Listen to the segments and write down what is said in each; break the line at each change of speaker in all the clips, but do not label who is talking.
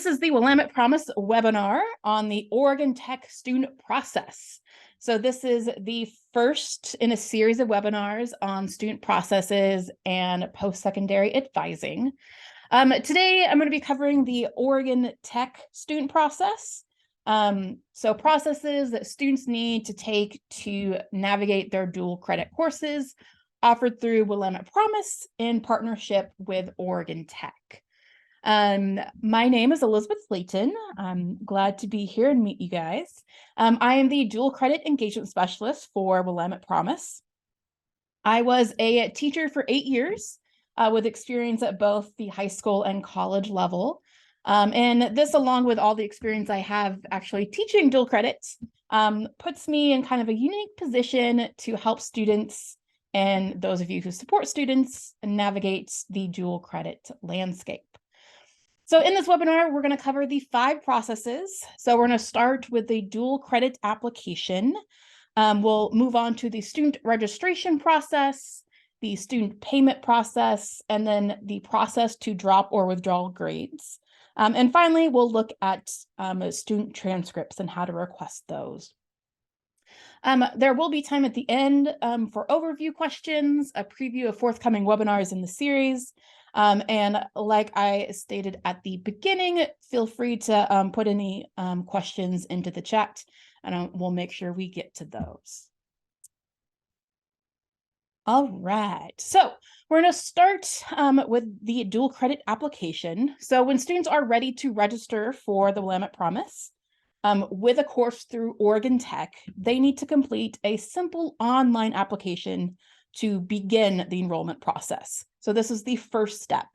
This is the Willamette Promise webinar on the Oregon Tech student process. So this is the first in a series of webinars on student processes and post-secondary advising. Today, I'm going to be covering the Oregon Tech student process. So processes that students need to take to navigate their dual credit courses offered through Willamette Promise in partnership with Oregon Tech. My name is Elizabeth Layton. I'm glad to be here and meet you guys. I am the dual credit engagement specialist for Willamette Promise. I was a teacher for 8 years with experience at both the high school and college level. And this, along with all the experience I have actually teaching dual credit, puts me in kind of a unique position to help students and those of you who support students navigate the dual credit landscape. So in this webinar, we're going to cover the 5 processes. So we're going to start with the dual credit application. We'll move on to the student registration process, the student payment process, and then the process to drop or withdraw grades. And finally, we'll look at student transcripts and how to request those. There will be time at the end for overview questions, a preview of forthcoming webinars in the series. And like I stated at the beginning, feel free to put any questions into the chat, and we'll make sure we get to those. All right, so we're going to start with the dual credit application. So when students are ready to register for the Willamette Promise with a course through Oregon Tech, they need to complete a simple online application to begin the enrollment process. So this is the first step.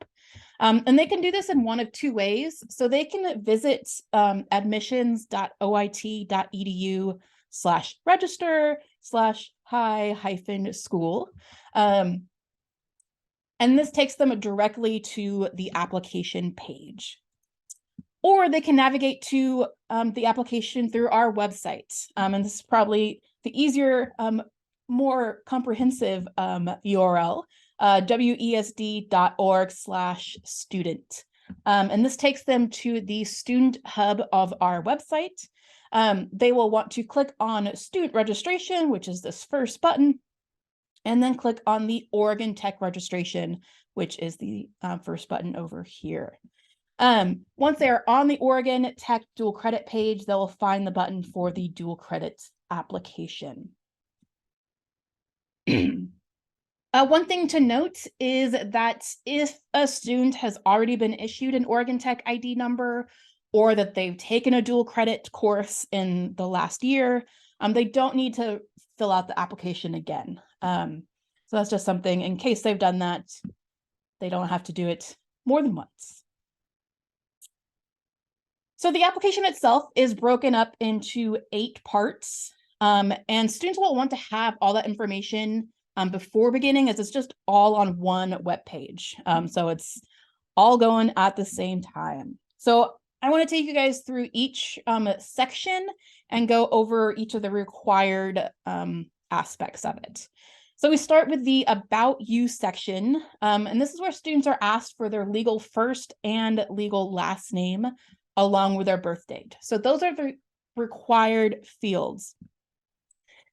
And they can do this in one of 2 ways. So they can visit admissions.oit.edu/register/hi-school. And this takes them directly to the application page. Or they can navigate to the application through our website. And this is probably the easier, more comprehensive URL, wesd.org/student. And this takes them to the student hub of our website. They will want to click on student registration, which is this first button, and then click on the Oregon Tech registration, which is the first button over here. Once they are on the Oregon Tech dual credit page, they will find the button for the dual credit application. One thing to note is that if a student has already been issued an Oregon Tech ID number, or that they've taken a dual credit course in the last year, they don't need to fill out the application again. So that's just something, in case they've done that, they don't have to do it more than once. So the application itself is broken up into 8 parts. And students will want to have all that information before beginning, as it's just all on one web page. So it's all going at the same time. So I want to take you guys through each section and go over each of the required aspects of it. So we start with the About You section, and this is where students are asked for their legal first and legal last name, along with their birth date. So those are the required fields.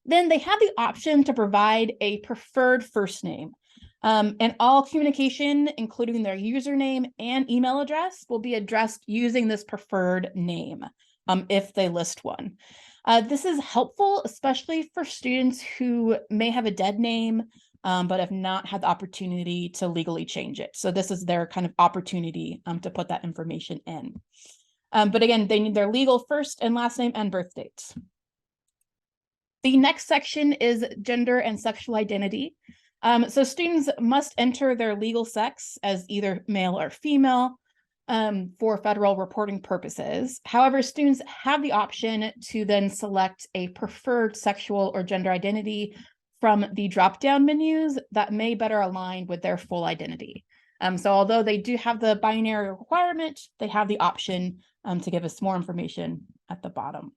Then they have the option to provide a preferred first name. And all communication, including their username and email address, will be addressed using this preferred name, if they list one. This is helpful, especially for students who may have a dead name, but have not had the opportunity to legally change it. So this is their kind of opportunity to put that information in. But again, they need their legal first and last name and birth dates. The next section is gender and sexual identity. So students must enter their legal sex as either male or female for federal reporting purposes. However, students have the option to then select a preferred sexual or gender identity from the drop-down menus that may better align with their full identity. So although they do have the binary requirement, they have the option to give us more information at the bottom.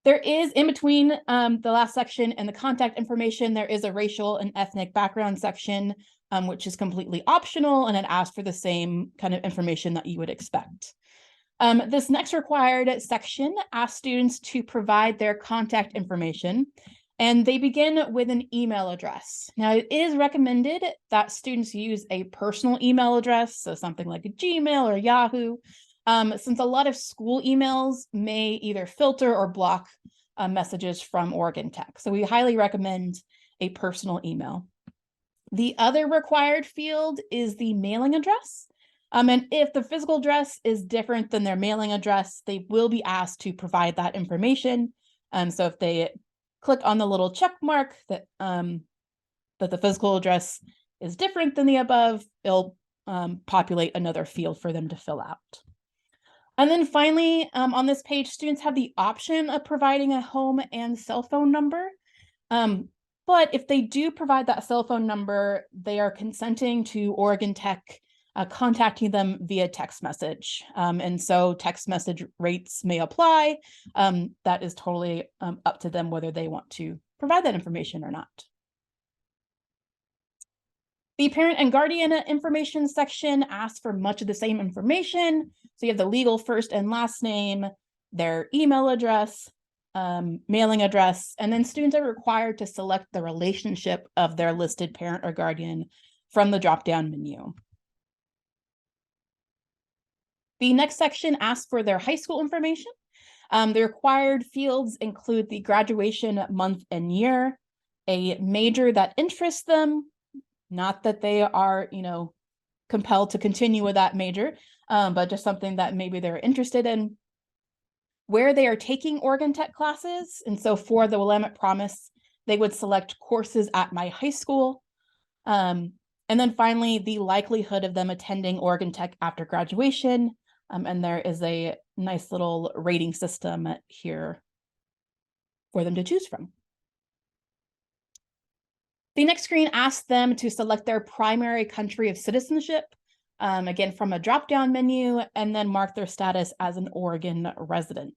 There is, in between the last section and the contact information, there is a racial and ethnic background section, which is completely optional, and it asks for the same kind of information that you would expect. This next required section asks students to provide their contact information, and they begin with an email address. Now, it is recommended that students use a personal email address, so something like a Gmail or Yahoo, since a lot of school emails may either filter or block messages from Oregon Tech. So we highly recommend a personal email. The other required field is the mailing address. And if the physical address is different than their mailing address, they will be asked to provide that information. So if they click on the little check mark that the physical address is different than the above, it'll populate another field for them to fill out. And then finally, on this page, students have the option of providing a home and cell phone number. But if they do provide that cell phone number, they are consenting to Oregon Tech contacting them via text message. And so text message rates may apply. That is totally up to them whether they want to provide that information or not. The parent and guardian information section asks for much of the same information. So you have the legal first and last name, their email address, mailing address, and then students are required to select the relationship of their listed parent or guardian from the drop-down menu. The next section asks for their high school information. The required fields include the graduation month and year, a major that interests them, not that they are, compelled to continue with that major, but just something that maybe they're interested in, where they are taking Oregon Tech classes. And so for the Willamette Promise, they would select courses at my high school. And then finally, the likelihood of them attending Oregon Tech after graduation. And there is a nice little rating system here for them to choose from. The next screen asks them to select their primary country of citizenship, again, from a drop-down menu, and then mark their status as an Oregon resident.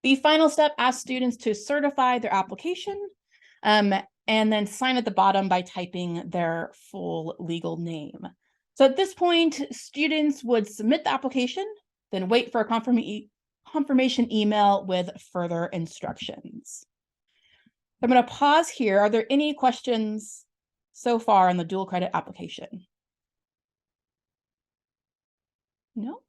The final step asks students to certify their application, and then sign at the bottom by typing their full legal name. So at this point, students would submit the application, then wait for a confirmation email with further instructions. I'm going to pause here. Are there any questions so far on the dual credit application? No?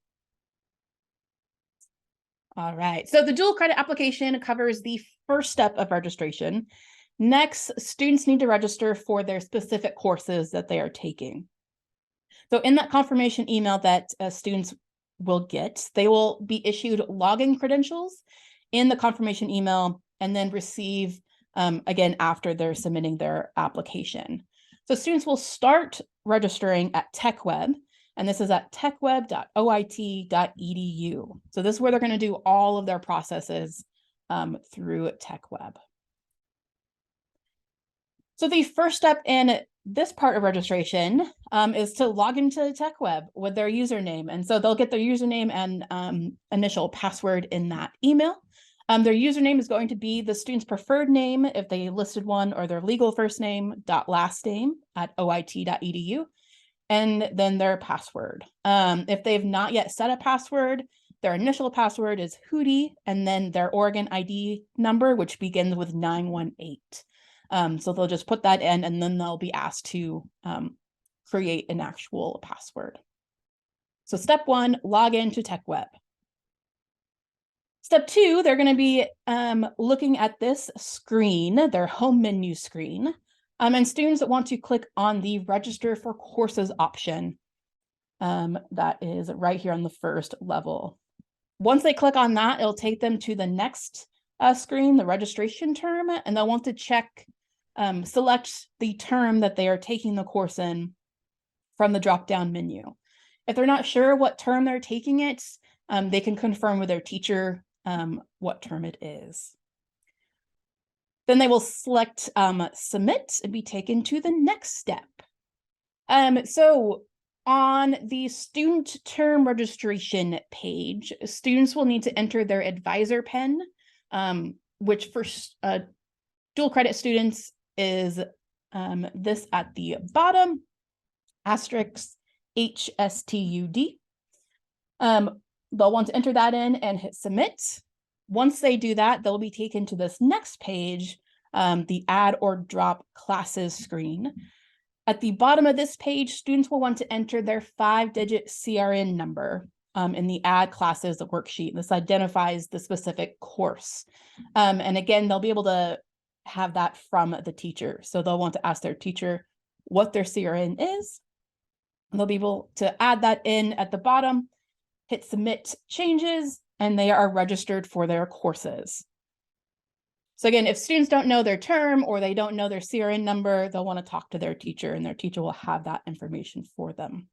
All right. So the dual credit application covers the first step of registration. Next, students need to register for their specific courses that they are taking. So in that confirmation email that students will get, they will be issued login credentials in the confirmation email and then receive again, after they're submitting their application. So students will start registering at TechWeb, and this is at techweb.oit.edu. So this is where they're going to do all of their processes through TechWeb. So the first step in this part of registration is to log into TechWeb with their username. And so they'll get their username and initial password in that email. Their username is going to be the student's preferred name if they listed one, or their legal first name .last name at oit.edu, and then their password. If they've not yet set a password, their initial password is Hootie, and then their Oregon ID number, which begins with 918. So they'll just put that in, and then they'll be asked to create an actual password. So step one, log into TechWeb. Step two, they're going to be looking at this screen, their home menu screen, and students that want to click on the Register for Courses option that is right here on the first level. Once they click on that, it'll take them to the next screen, the registration term, and they'll want to select the term that they are taking the course in from the drop-down menu. If they're not sure what term they're taking it, they can confirm with their teacher what term it is. Then they will select submit and be taken to the next step. So On the student term registration page, students will need to enter their advisor PIN, which for dual credit students is this at the bottom, asterisk HSTUD. They'll want to enter that in and hit submit. Once they do that, they'll be taken to this next page, the add or drop classes screen. At the bottom of this page, students will want to enter their 5-digit CRN number in the add classes worksheet. This identifies the specific course. And again, they'll be able to have that from the teacher. So they'll want to ask their teacher what their CRN is. And they'll be able to add that in at the bottom, hit submit changes, and they are registered for their courses. So again, if students don't know their term or they don't know their CRN number, they'll want to talk to their teacher, and their teacher will have that information for them.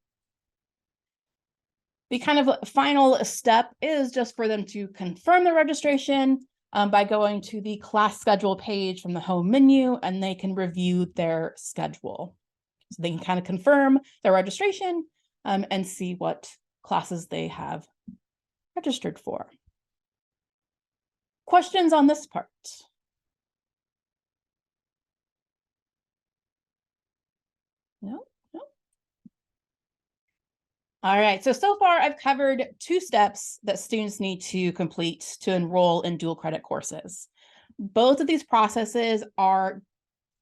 The kind of final step is just for them to confirm the registration by going to the class schedule page from the home menu, and they can review their schedule. So they can kind of confirm their registration and see what classes they have registered for. Questions on this part? No? All right, so far I've covered 2 steps that students need to complete to enroll in dual credit courses. Both of these processes are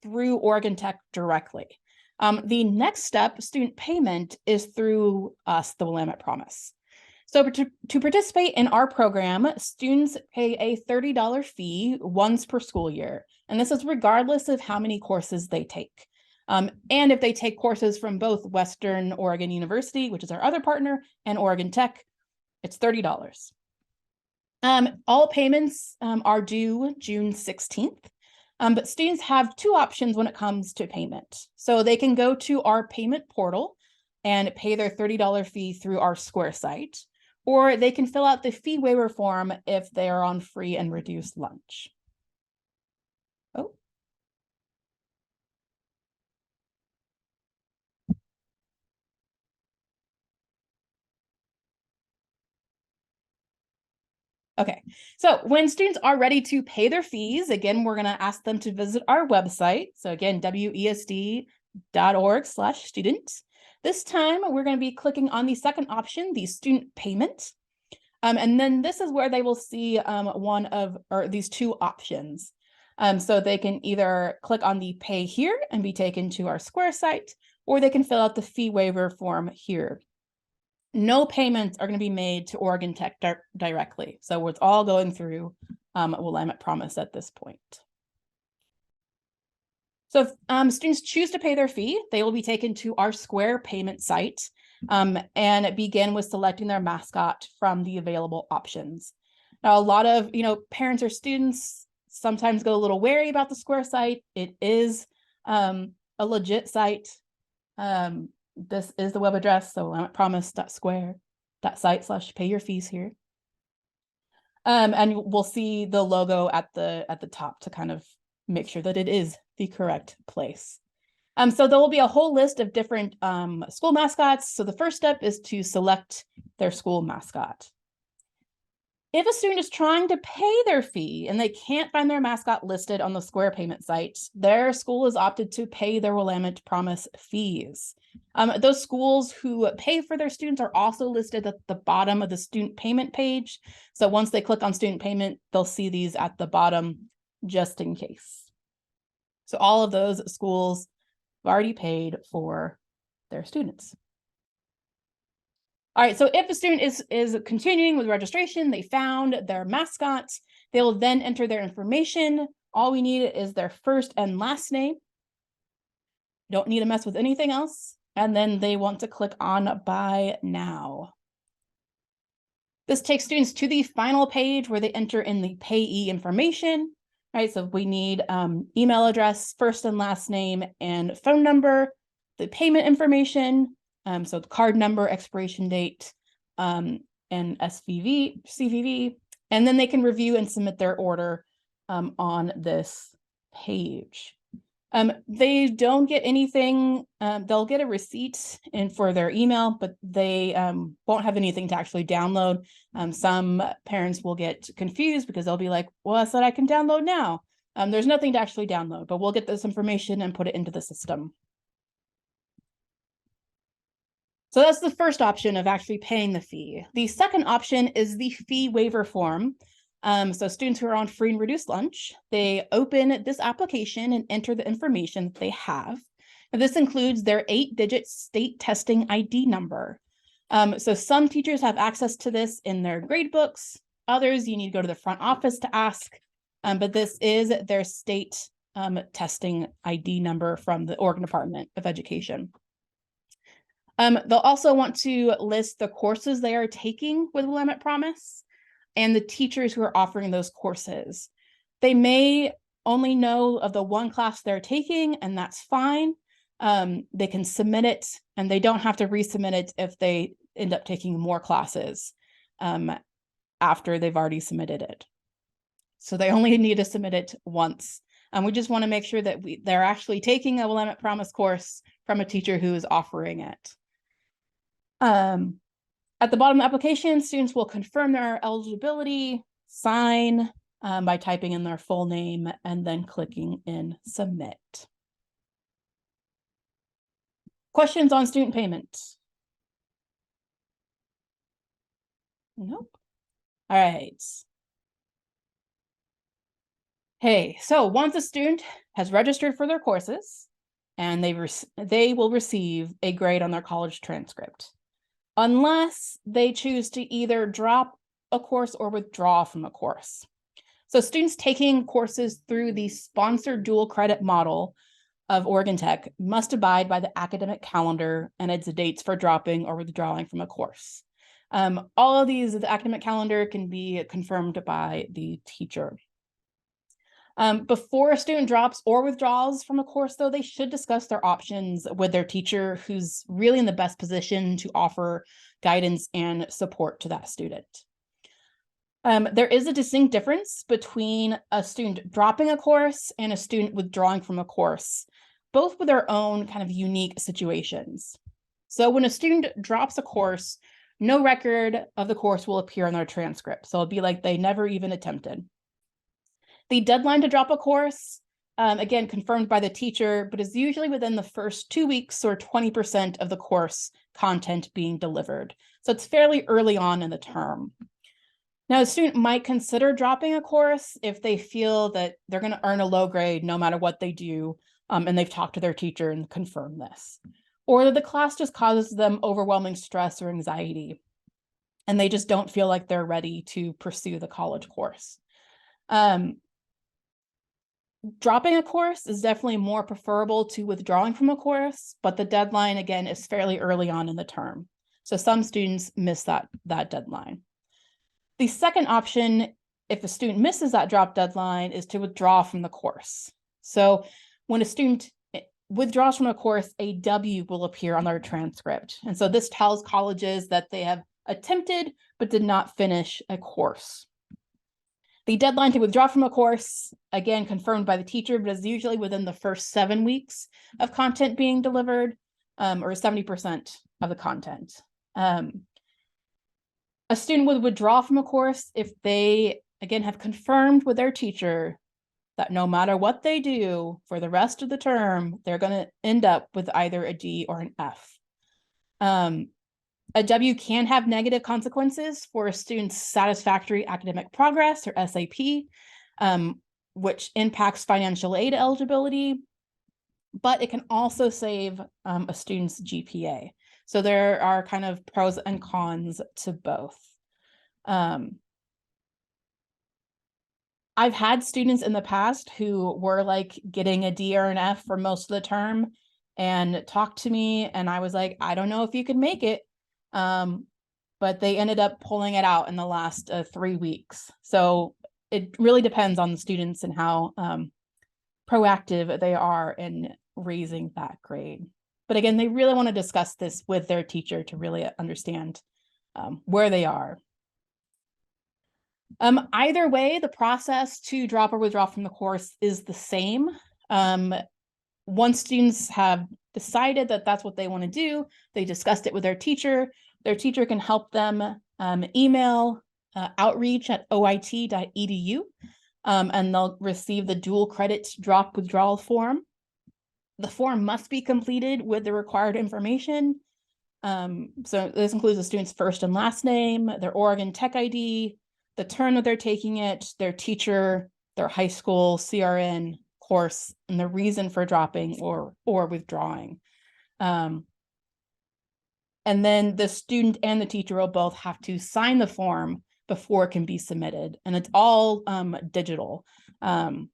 through Oregon Tech directly. The next step, student payment, is through us, the Willamette Promise. So to participate in our program, students pay a $30 fee once per school year, and this is regardless of how many courses they take. And if they take courses from both Western Oregon University, which is our other partner, and Oregon Tech, it's $30. All payments are due June 16th, but students have 2 options when it comes to payment. So they can go to our payment portal and pay their $30 fee through our Square site, or they can fill out the fee waiver form if they are on free and reduced lunch. Oh. Okay, so when students are ready to pay their fees, again, we're going to ask them to visit our website. So again, wesd.org/student. This time, we're going to be clicking on the second option, the student payment. And then this is where they will see one of these 2 options. So they can either click on the pay here and be taken to our Square site, or they can fill out the fee waiver form here. No payments are going to be made to Oregon Tech directly. So it's all going through Willamette Promise at this point. So if students choose to pay their fee, they will be taken to our Square payment site and begin with selecting their mascot from the available options. Now, a lot of parents or students sometimes go a little wary about the Square site. It is a legit site. This is the web address, so willamette.promise.square.site/pay your fees here. And we'll see the logo at the top to kind of make sure that it is the correct place. So there will be a whole list of different school mascots. So the first step is to select their school mascot. If a student is trying to pay their fee and they can't find their mascot listed on the Square payment site, their school is opted to pay their Willamette Promise fees. Those schools who pay for their students are also listed at the bottom of the student payment page. So once they click on student payment, they'll see these at the bottom just in case. So all of those schools have already paid for their students. All right, so if a student is continuing with registration, they found their mascot, they will then enter their information. All we need is their first and last name. Don't need to mess with anything else. And then they want to click on Buy Now. This takes students to the final page where they enter in the payee information. Right, so we need email address, first and last name, and phone number, the payment information, so the card number, expiration date, and CVV, and then they can review and submit their order on this page. They don't get anything. They'll get a receipt for their email, but they won't have anything to actually download. Some parents will get confused because they'll be like, well, I said I can download now. There's nothing to actually download, but we'll get this information and put it into the system. So that's the first option of actually paying the fee. The second option is the fee waiver form. So students who are on free and reduced lunch, they open this application and enter the information that they have. And this includes their 8-digit state testing ID number. So some teachers have access to this in their grade books. Others, you need to go to the front office to ask. But this is their state testing ID number from the Oregon Department of Education. They'll also want to list the courses they are taking with Willamette Promise and the teachers who are offering those courses. They may only know of the one class they're taking, and that's fine. They can submit it, and they don't have to resubmit it if they end up taking more classes after they've already submitted it. So they only need to submit it once. We just want to make sure that they're actually taking a Willamette Promise course from a teacher who is offering it. At the bottom of the application, students will confirm their eligibility, sign by typing in their full name, and then clicking in submit. Questions on student payment? Nope. All right. Hey, so once a student has registered for their courses, and they will receive a grade on their college transcript, unless they choose to either drop a course or withdraw from a course. So students taking courses through the sponsored dual credit model of Oregon Tech must abide by the academic calendar and its dates for dropping or withdrawing from a course. All of these, the academic calendar can be confirmed by the teacher. Before a student drops or withdraws from a course, though, they should discuss their options with their teacher, who's really in the best position to offer guidance and support to that student. There is a distinct difference between a student dropping a course and a student withdrawing from a course, both with their own kind of unique situations. So when a student drops a course, no record of the course will appear on their transcript. So it'll be like they never even attempted. The deadline to drop a course, again, confirmed by the teacher, but is usually within the first 2 weeks or 20% of the course content being delivered. So it's fairly early on in the term. Now, a student might consider dropping a course if they feel that they're going to earn a low grade no matter what they do, and they've talked to their teacher and confirmed this. Or that the class just causes them overwhelming stress or anxiety, and they just don't feel like they're ready to pursue the college course. Dropping a course is definitely more preferable to withdrawing from a course, but the deadline, again, is fairly early on in the term. So some students miss that deadline. The second option, if a student misses that drop deadline, is to withdraw from the course. So when a student withdraws from a course, a W will appear on their transcript. And so this tells colleges that they have attempted but did not finish a course. The deadline to withdraw from a course, again, confirmed by the teacher, but is usually within the first 7 weeks of content being delivered, or 70% of the content. A student would withdraw from a course if they, again, have confirmed with their teacher that no matter what they do for the rest of the term, they're going to end up with either a D or an F. A W can have negative consequences for a student's satisfactory academic progress, or SAP, which impacts financial aid eligibility, but it can also save a student's GPA. So there are kind of pros and cons to both. I've had students in the past who were like getting a D or an F for most of the term and talked to me, and I was like, I don't know if you could make it. But they ended up pulling it out in the last 3 weeks. So it really depends on the students and how proactive they are in raising that grade. But again, they really want to discuss this with their teacher to really understand where they are. Either way, the process to drop or withdraw from the course is the same. Once students have decided that that's what they want to do, they discussed it with their teacher can help them email outreach at oit.edu, and they'll receive the dual credit drop withdrawal form. The form must be completed with the required information. So this includes the student's first and last name, their Oregon Tech ID, the term that they're taking it, their teacher, their high school CRN course, and the reason for dropping or withdrawing. And then the student and the teacher will both have to sign the form before it can be submitted. And it's all digital. So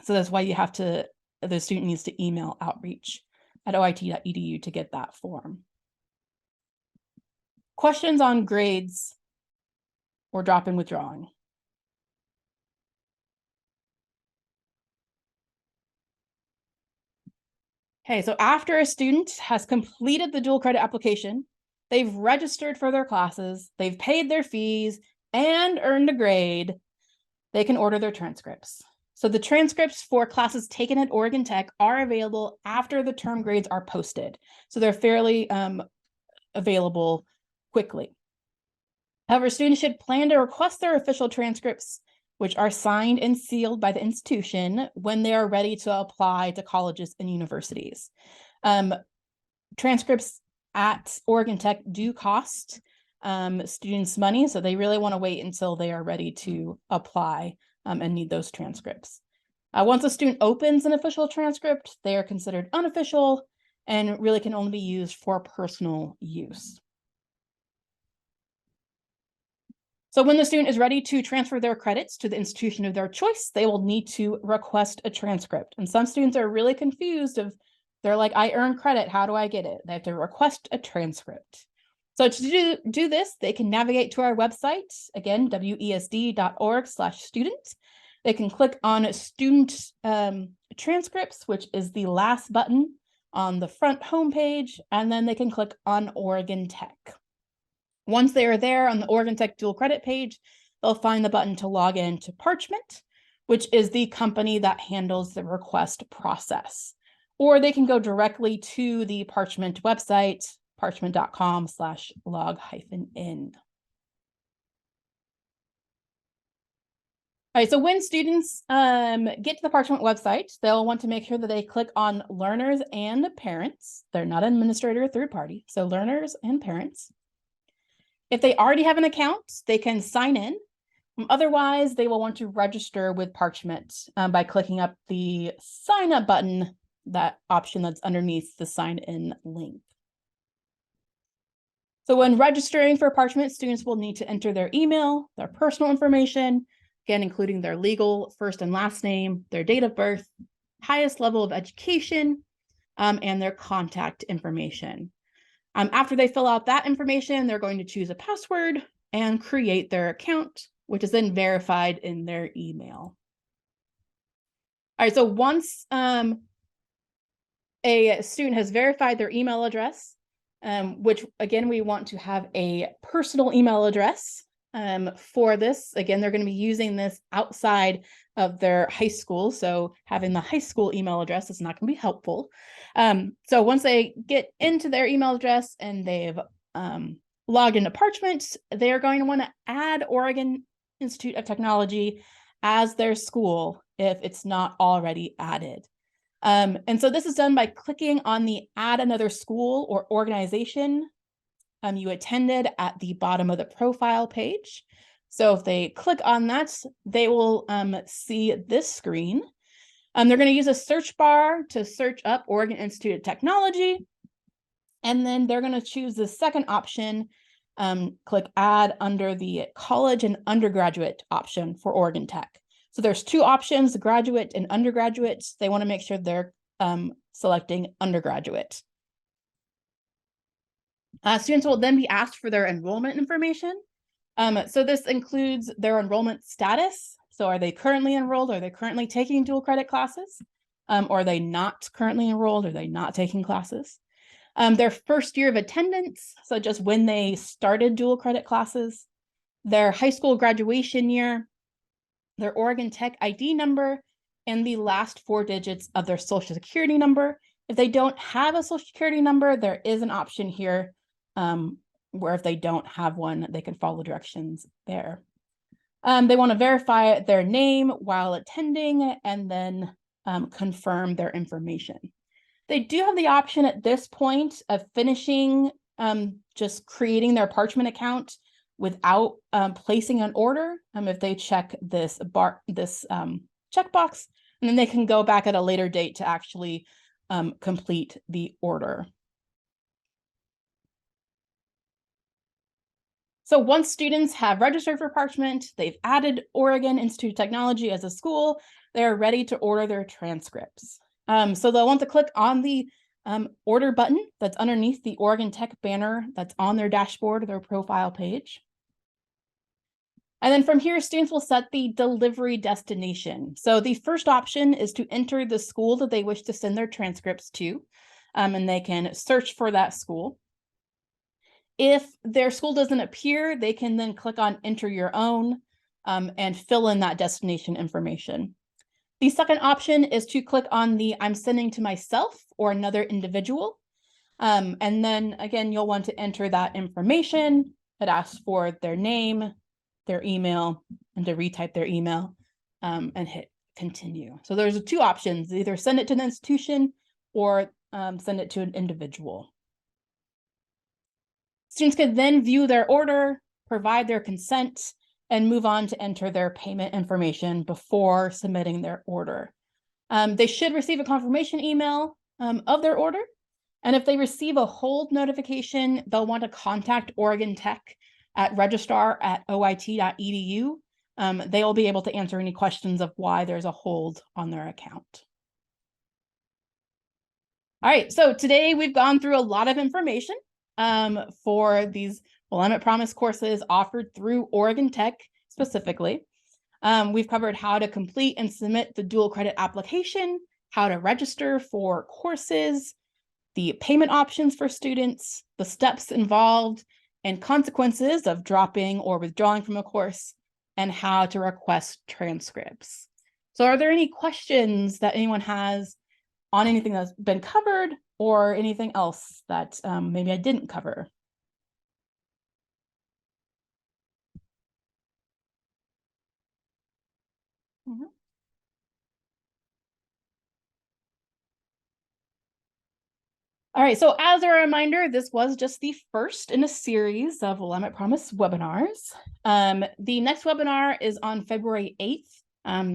that's why the student needs to email outreach at oit.edu to get that form. Questions on grades or dropping, withdrawing? Okay, so after a student has completed the dual credit application, they've registered for their classes, they've paid their fees, and earned a grade, they can order their transcripts. So the transcripts for classes taken at Oregon Tech are available after the term grades are posted. So they're fairly available quickly. However, students should plan to request their official transcripts, which are signed and sealed by the institution, when they are ready to apply to colleges and universities. Transcripts at Oregon Tech do cost students money, so they really want to wait until they are ready to apply and need those transcripts. Once a student opens an official transcript, they are considered unofficial and really can only be used for personal use. So when the student is ready to transfer their credits to the institution of their choice, they will need to request a transcript. And some students are really confused they're like, I earn credit, how do I get it? They have to request a transcript. So to do this, they can navigate to our website, again, wesd.org/student. They can click on student transcripts, which is the last button on the front homepage, and then they can click on Oregon Tech. Once they are there on the Oregon Tech dual credit page, they'll find the button to log in to Parchment, which is the company that handles the request process. Or they can go directly to the Parchment website, parchment.com/log-in. All right, so when students get to the Parchment website, they'll want to make sure that they click on learners and parents. They're not administrator or third party, so learners and parents. If they already have an account, they can sign in. Otherwise, they will want to register with Parchment by clicking up the sign up button, that option that's underneath the sign in link. So when registering for Parchment, students will need to enter their email, their personal information, again, including their legal first and last name, their date of birth, highest level of education, and their contact information. After they fill out that information, they're going to choose a password and create their account, which is then verified in their email. All right, so once a student has verified their email address, which again, we want to have a personal email address for this. Again, they're going to be using this outside of their high school. So having the high school email address is not going to be helpful. So once they get into their email address and they've logged into Parchment, they are going to want to add Oregon Institute of Technology as their school if it's not already added. And so this is done by clicking on the Add Another School or Organization you attended at the bottom of the profile page. So if they click on that, they will see this screen. They're going to use a search bar to search up Oregon Institute of Technology. And then they're going to choose the second option, click Add under the college and undergraduate option for Oregon Tech. So there's two options, graduate and undergraduate. They want to make sure they're selecting undergraduate. Students will then be asked for their enrollment information. So this includes their enrollment status. So are they currently enrolled? Are they currently taking dual credit classes? Or are they not currently enrolled? Are they not taking classes? Their first year of attendance, so just when they started dual credit classes, their high school graduation year, their Oregon Tech ID number, and the last 4 digits of their social security number. If they don't have a social security number, there is an option here where if they don't have one, they can follow directions there. They want to verify their name while attending and then confirm their information. They do have the option at this point of finishing just creating their Parchment account without placing an order if they check this checkbox, and then they can go back at a later date to actually complete the order. So once students have registered for Parchment, they've added Oregon Institute of Technology as a school, they're ready to order their transcripts. So they'll want to click on the order button that's underneath the Oregon Tech banner that's on their dashboard or their profile page. And then from here, students will set the delivery destination. So the first option is to enter the school that they wish to send their transcripts to, and they can search for that school. If their school doesn't appear, they can then click on Enter Your Own and fill in that destination information. The second option is to click on the I'm sending to myself or another individual. And then again, you'll want to enter that information. It asks for their name, their email, and to retype their email and hit continue. So there's 2 options, either send it to an institution or send it to an individual. Students can then view their order, provide their consent, and move on to enter their payment information before submitting their order. They should receive a confirmation email of their order. And if they receive a hold notification, they'll want to contact Oregon Tech at registrar@oit.edu. They will be able to answer any questions of why there's a hold on their account. All right, so today we've gone through a lot of information for these Willamette Promise courses offered through Oregon Tech specifically. We've covered how to complete and submit the dual credit application, how to register for courses, the payment options for students, the steps involved, and consequences of dropping or withdrawing from a course, and how to request transcripts. So are there any questions that anyone has on anything that's been covered or anything else that maybe I didn't cover? Mm-hmm. All right, so as a reminder, this was just the first in a series of Willamette Promise webinars. The next webinar is on February 8th,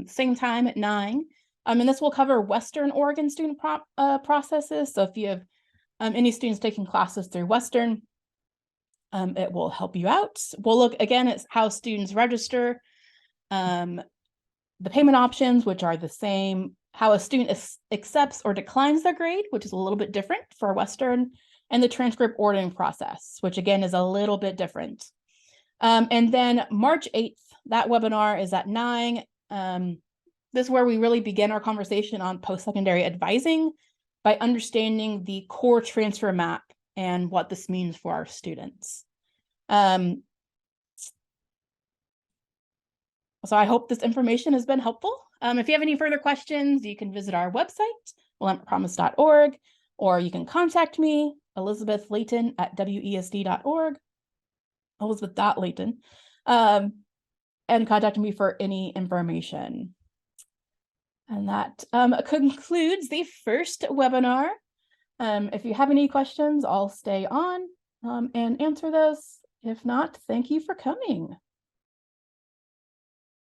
same time at 9. And this will cover Western Oregon student processes. So if you have any students taking classes through Western, it will help you out. We'll look again at how students register, the payment options, which are the same, how a student accepts or declines their grade, which is a little bit different for Western, and the transcript ordering process, which again is a little bit different. And then March 8th, that webinar is at 9. This is where we really begin our conversation on post-secondary advising by understanding the core transfer map and what this means for our students. So I hope this information has been helpful. If you have any further questions, you can visit our website, willamettepromise.org, or you can contact me, Elizabeth Layton at wesd.org, Elizabeth.Layton, and contact me for any information. And that concludes the first webinar. If you have any questions, I'll stay on and answer those. If not, thank you for coming.